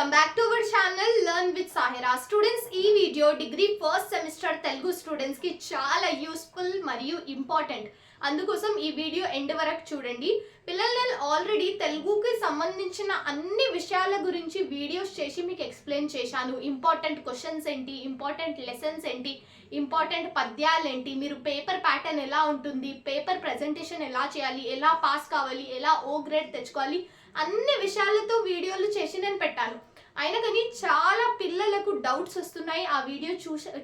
Welcome back to our channel learn with Sahira. Students, ఈ video degree first semester Telugu students కి చాలా useful మరియు important. అందుకోసం ఈ వీడియో ఎండ్ వరకు చూడండి. పిల్లలు, నేను ఆల్రెడీ తెలుగుకి సంబంధించిన అన్ని విషయాల గురించి వీడియోస్ చేసి మీకు ఎక్స్ప్లెయిన్ చేశాను. ఇంపార్టెంట్ క్వశ్చన్స్ ఏంటి, ఇంపార్టెంట్ లెసన్స్ ఏంటి, ఇంపార్టెంట్ పద్యాలు ఏంటి, మీరు పేపర్ ప్యాటర్న్ ఎలా ఉంటుంది, పేపర్ ప్రెజెంటేషన్ ఎలా చేయాలి, ఎలా పాస్ కావాలి, ఎలా ఓ గ్రేడ్ తెచ్చుకోవాలి, అన్ని విషయాలతో వీడియోలు చేసి నేను పెట్టాను. అయినా కానీ చాలా పిల్లలకు డౌట్స్ వస్తున్నాయి. ఆ వీడియో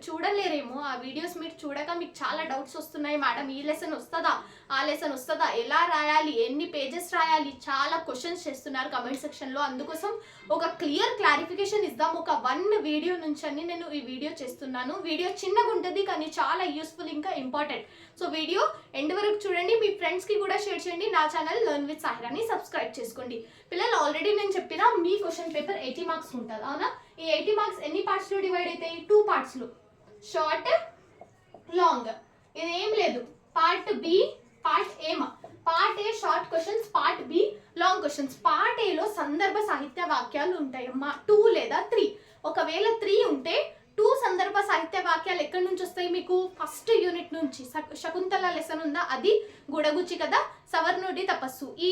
చూడలేరేమో. ఆ వీడియోస్ మీరు చూడక మీకు చాలా డౌట్స్ వస్తున్నాయి. మేడం, ఈ లెసన్ వస్తుందా, ఆ లెసన్ వస్తుందా, ఎలా రాయాలి, ఎన్ని పేజెస్ రాయాలి, చాలా క్వశ్చన్స్ చేస్తున్నారు కమెంట్ సెక్షన్లో. అందుకోసం ఒక క్లియర్ క్లారిఫికేషన్ ఇద్దాం. ఒక 1 వీడియో నుంచి అని నేను ఈ వీడియో చేస్తున్నాను. వీడియో చిన్నగా ఉంటుంది కానీ చాలా యూస్ఫుల్, ఇంకా ఇంపార్టెంట్. సో వీడియో ఎండ్ వరకు చూడండి. మీ ఫ్రెండ్స్కి కూడా షేర్ చేయండి. నా ఛానల్ లర్న్ విత్ సాహిరాని సబ్స్క్రైబ్ చేసుకోండి. పిల్లలు, ఆల్రెడీ నేను చెప్పిన మీ క్వశ్చన్ పేపర్ 80 మార్క్స్ ఉంటుంది, అవునా? ఈ 80 మార్క్స్ ఎన్ని పార్ట్స్లో డివైడ్ అవుతాయి? 2 పార్ట్స్లో, షార్ట్, లాంగ్. ఇది ఏం లేదు. Part B, part A. Part A short questions, part B long questions. Part ఏలో సందర్భ సాహిత్య వాక్యాలు ఉంటాయమ్మా, 2 లేదా 3. ఒకవేళ 3 ఉంటే 2 సందర్భ సాహిత్య వాక్యాలు ఎక్కడి నుంచి వస్తాయి మీకు? ఫస్ట్ యూనిట్ నుంచి. శకుంతల లెసన్ ఉందా, అది గుడగుచ్చి కదా, సవర్ణుడి తపస్సు, ఈ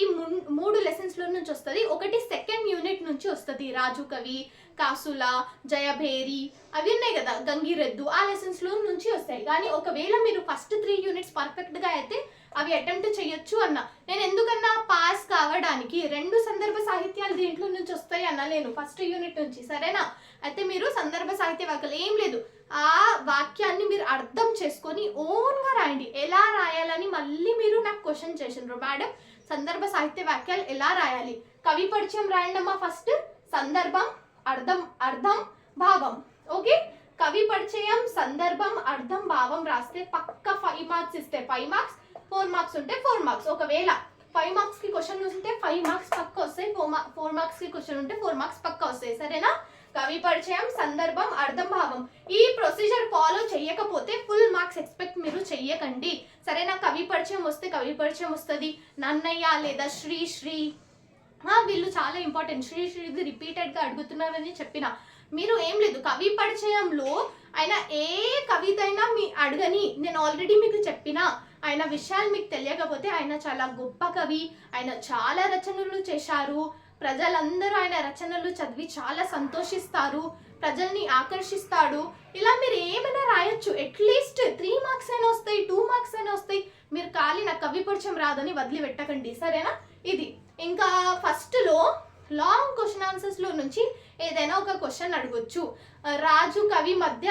3 లెసన్స్ లో నుంచి వస్తుంది. ఒకటి సెకండ్ యూనిట్ నుంచి వస్తుంది, రాజు కవి, కాసుల, జయభేరి, అవి ఉన్నాయి కదా, గంగిరెద్దు, ఆ లెసన్స్ లో నుంచి వస్తాయి. కానీ ఒకవేళ మీరు ఫస్ట్ 3 యూనిట్స్ పర్ఫెక్ట్ గా అయితే అవి అటెంప్ట్ చేయొచ్చు అన్న. నేను ఎందుకన్నా, పాస్ కావడానికి 2 సందర్భ సాహిత్యాలు దీంట్లో నుంచి వస్తాయి అన్న నేను ఫస్ట్ యూనిట్ నుంచి, సరేనా? అయితే మీరు సందర్భ సాహిత్య వాక్యాలు ఏం లేదు, ఆ వాక్యాన్ని మీరు అర్థం చేసుకొని ఓన్గా రాయండి. ఎలా రాయాలని మళ్ళీ మీరు నాకు క్వశ్చన్ చేసిండ్రు, మేడం సందర్భ సాహిత్య వాక్యాలు ఎలా రాయాలి? కవి పరిచయం రాయండి అమ్మా. ఫస్ట్ సందర్భం, అర్థం, భావం. ఓకే, కవి పరిచయం, సందర్భం, అర్థం, భావం రాస్తే పక్క 5 మార్క్స్ ఇస్తే 5 మార్క్స్, 4 మార్క్స్ ఉంటే 4 మార్క్స్. ఒకవేళ 5 మార్క్స్ కి క్వశ్చన్ ఉంటే 5 మార్క్స్ పక్క వస్తాయి, 4 మార్క్స్ కి క్వశ్చన్ ఉంటే 4 మార్క్స్ పక్క వస్తాయి, సరేనా? కవి పరిచయం, సందర్భం, అర్థం, భావం. ఈ ప్రొసీజర్ ఫాలో చేయకపోతే ఫుల్ మార్క్స్ ఎక్స్పెక్ట్ మీరు చెయ్యకండి, సరేనా? కవి పరిచయం వస్తే కవి పరిచయం వస్తుంది, నన్నయ్య లేదా శ్రీ వీళ్ళు చాలా ఇంపార్టెంట్. శ్రీది రిపీటెడ్గా అడుగుతున్నారని చెప్పిన. మీరు ఏం లేదు, కవి పరిచయంలో ఆయన ఏ కవిత అయినా మీ అడగని, నేను ఆల్రెడీ మీకు చెప్పిన. ఆయన విషయాలు మీకు తెలియకపోతే ఆయన చాలా గొప్ప కవి, ఆయన చాలా రచనలు చేశారు. ప్రజలందరూ ఆయన రచనలు చదివి చాలా సంతోషిస్తారు, ప్రజల్ని ఆకర్షిస్తాడు. ఇలా మీరు ఏమైనా రాయొచ్చు. అట్లీస్ట్ 3 మార్క్స్ అయినా వస్తాయి, 2 మార్క్స్ అయినా వస్తాయి. మీరు ఖాళీ నాకు కవి పరిచయం రాదని వదిలిపెట్టకండి, సరేనా? ఇది ఇంకా ఫస్ట్లో లాంగ్ క్వశ్చన్ ఆన్సర్స్లో నుంచి ఏదైనా ఒక క్వశ్చన్ అడగొచ్చు. రాజు కవి మధ్య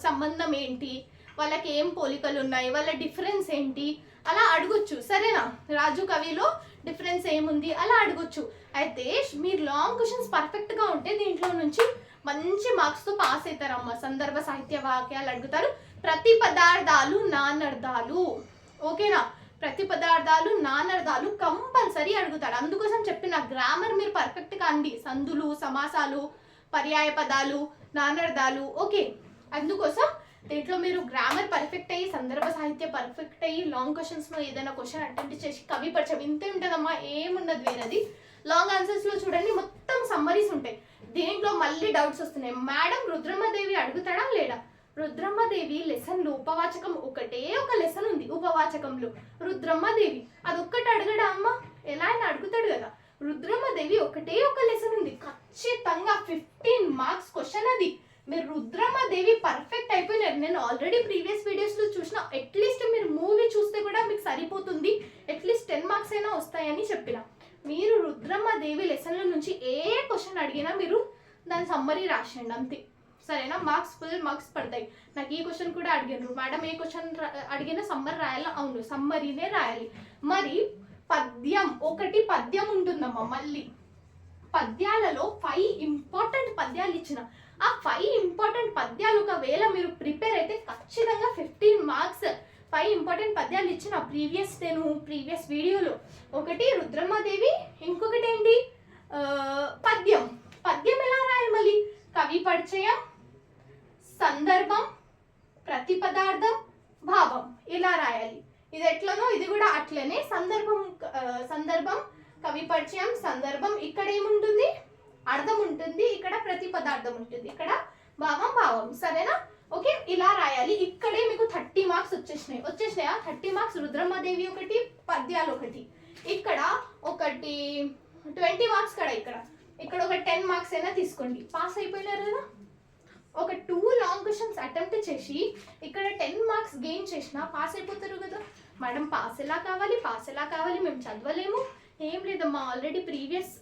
సంబంధం ఏంటి, వాళ్ళకి ఏం పోలికలు ఉన్నాయి, వాళ్ళ డిఫరెన్స్ ఏంటి, అలా అడగొచ్చు, సరేనా? రాజు కవిలో డిఫరెన్స్ ఏముంది, అలా అడగొచ్చు. అయితే మీరు లాంగ్ క్వశ్చన్స్ పర్ఫెక్ట్గా ఉంటే దీంట్లో నుంచి మంచి మార్క్స్తో పాస్ అవుతారమ్మా. సందర్భ సాహిత్య వాక్యాలు అడుగుతారు. ప్రతిపదార్థాలు, నానర్థాలు, ఓకేనా? ప్రతిపదార్థాలు, నానర్థాలు కంపల్సరీ అడుగుతారు. అందుకోసం చెప్పిన గ్రామర్ మీరు పర్ఫెక్ట్గా అండి. సందులు, సమాసాలు, పర్యాయ పదాలు, నానర్థాలు, ఓకే? అందుకోసం దీంట్లో మీరు గ్రామర్ పర్ఫెక్ట్ అయ్యి, సందర్భ సాహిత్య పర్ఫెక్ట్ అయ్యి, లాంగ్ క్వశ్చన్స్లో ఏదైనా క్వశ్చన్ అటెంప్ట్ చేసి కవి పరిచయం ఇంతే ఉంటుందమ్మా, ఏముండదు వేరేది. లాంగ్ ఆన్సర్స్లో చూడండి మొత్తం సమ్మరీస్ ఉంటాయి. దీంట్లో మళ్ళీ డౌట్స్ వస్తున్నాయి, మేడం రుద్రమ్మదేవి అడుగుతాడా లేడా? రుద్రమ్మదేవి లెసన్లో ఉపవాచకం ఒకటే ఒక లెసన్ ఉంది. ఉపవాచకంలో రుద్రమ్మదేవి అదొక్కటి అడగడా అమ్మ? ఎలా అయినా అడుగుతాడు కదా. రుద్రమ్మదేవి ఒకటే ఒక లెసన్ ఉంది, ఖచ్చితంగా 15 మార్క్స్ క్వశ్చన్ అది. మీరు రుద్రమ్మదేవి పర్ఫెక్ట్ అయిపోయినారు. నేను ఆల్రెడీ ప్రీవియస్ వీడియోస్లో చూసిన. అట్లీస్ట్ మీరు మూవీ చూస్తే కూడా మీకు సరిపోతుంది, అట్లీస్ట్ 10 మార్క్స్ అయినా వస్తాయని చెప్పిన. మీరు రుద్రమ్మదేవి లెసన్ల నుంచి ఏ క్వశ్చన్ అడిగినా మీరు దాని సమ్మరీ రాసేయండి అంతే, సరేనా? మార్క్స్, ఫుల్ మార్క్స్ పడతాయి. నాకు ఈ క్వశ్చన్ కూడా అడిగినారు, మేడం ఏ క్వశ్చన్ అడిగినా సమ్మర్ రాయాలా? అవును, సమ్మరీనే రాయాలి. మరి పద్యం, ఒకటి పద్యం ఉంటుందమ్మా. మళ్ళీ పద్యాలలో 5 ఇంపార్టెంట్ పద్యాలు ఇచ్చిన. ఆ 5 ఇంపార్టెంట్ పద్యాలు ఒకవేళ మీరు ప్రిపేర్ అయితే ఖచ్చితంగా 15 మార్క్స్. 5 ఇంపార్టెంట్ పద్యాలు ఇచ్చిన ప్రీవియస్ వీడియోలో. ఒకటి రుద్రమ్మదేవి, ఇంకొకటి ఏంటి, పద్యం. పద్యం ఎలా రాయాలి మళ్ళీ? కవి పరిచయం, సందర్భం, ప్రతిపదార్థం, భావం, ఇలా రాయాలి. ఇది ఎట్లనో ఇది కూడా అట్లనే. సందర్భం, కవి పరిచయం, సందర్భం, ఇక్కడ ఏముంటుంది, అర్థం ఉంటుంది, ప్రతి పదార్థం ఉంటుంది, ఇక్కడ భావం భావం, సరేనా? ఓకే, ఇలా రాయాలి. ఇక్కడే మీకు 30 మార్క్స్ వచ్చేసినాయా? 30 మార్క్స్ రుద్రమ్మదేవి ఒకటి, పద్యాలు ఒకటి, ఇక్కడ ఒకటి 20 మార్క్స్ కదా, ఇక్కడ ఒక 10 మార్క్స్ అయినా తీసుకోండి. పాస్ అయిపోయినారు కదా. ఒక 2 లాంగ్ క్వశ్చన్స్ అటెంప్ట్ చేసి ఇక్కడ 10 మార్క్స్ గెయిన్ చేసినా పాస్ అయిపోతారు కదా. మేడం పాస్ ఎలా కావాలి, మేము చదవలేము. ఏం లేదమ్మా, ఆల్రెడీ ప్రీవియస్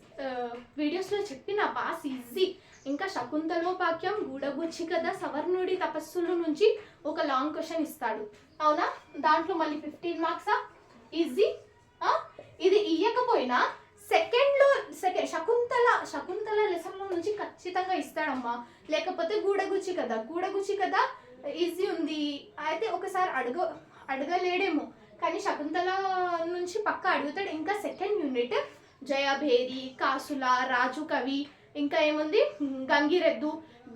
వీడియోస్లో చెప్పిన పాస్ ఈజీ. ఇంకా శకుంతలోపాఖ్యం, గూడబుచ్చి కథ, సవర్ణుడి తపస్సుల నుంచి ఒక లాంగ్ క్వశ్చన్ ఇస్తాడు, అవునా? దాంట్లో మళ్ళీ 15 మార్క్సా? ఈజీ. ఇది ఇయ్యకపోయినా శకుంతల లెసన్లో నుంచి ఖచ్చితంగా ఇస్తాడమ్మా. లేకపోతే గూడగుచ్చి కదా ఈజీ ఉంది అయితే ఒకసారి అడగలేడేమో, కానీ శకుంతల నుంచి పక్క అడుగుతాడు. ఇంకా సెకండ్ యూనిట్ జయభేరి, కాసుల, రాజు కవి, ఇంకా ఏముంది గంగిరెద్దు,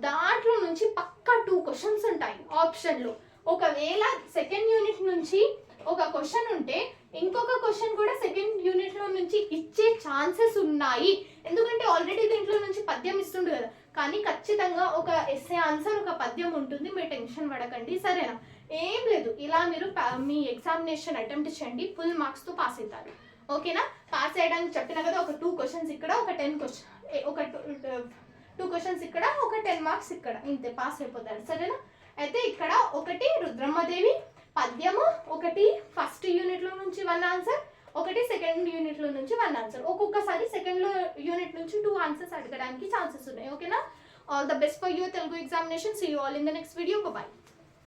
దాంట్లో నుంచి పక్క 2 క్వశ్చన్స్ ఉంటాయి ఆప్షన్లో. ఒకవేళ సెకండ్ యూనిట్ నుంచి ఒక క్వశ్చన్ ఉంటే ఇంకొక క్వశ్చన్ కూడా సెకండ్ యూనిట్లో నుంచి ఇచ్చే ఛాన్సెస్ ఉన్నాయి. ఎందుకంటే ఆల్రెడీ దీంట్లో నుంచి పద్యం ఇస్తుండు కదా, కానీ ఖచ్చితంగా ఒక ఎస్ఏ ఆన్సర్, ఒక పద్యం ఉంటుంది. మీరు టెన్షన్ పడకండి, సరేనా? ఏం లేదు, ఇలా మీరు మీ ఎగ్జామినేషన్ అటెంప్ట్ చేయండి, ఫుల్ మార్క్స్తో పాస్ అవుతారు. ఓకేనా? పాస్ అయ్యడానికి చెప్పిన కదా, ఒక 2 క్వశ్చన్స్ ఇక్కడ, ఒక 2 క్వశ్చన్స్ ఇక్కడ, ఒక 10 మార్క్స్ ఇక్కడ, ఇంతే, పాస్ అయిపోతారు. సరేనా? అయితే ఇక్కడ ఒకటి రుద్రమ్మదేవి పద్యము, ఒకటి ఫస్ట్ యూనిట్లో నుంచి 1 ఆన్సర్, ఒకటి సెకండ్ యూనిట్లో నుంచి 1 ఆన్సర్. ఒక్కొక్కసారి సెకండ్ యూనిట్ నుంచి 2 ఆన్సర్స్ అడగడానికి ఛాన్సెస్ ఉన్నాయి. ఓకేనా? All the best for your Telugu examination. See you all in the next video. Bye.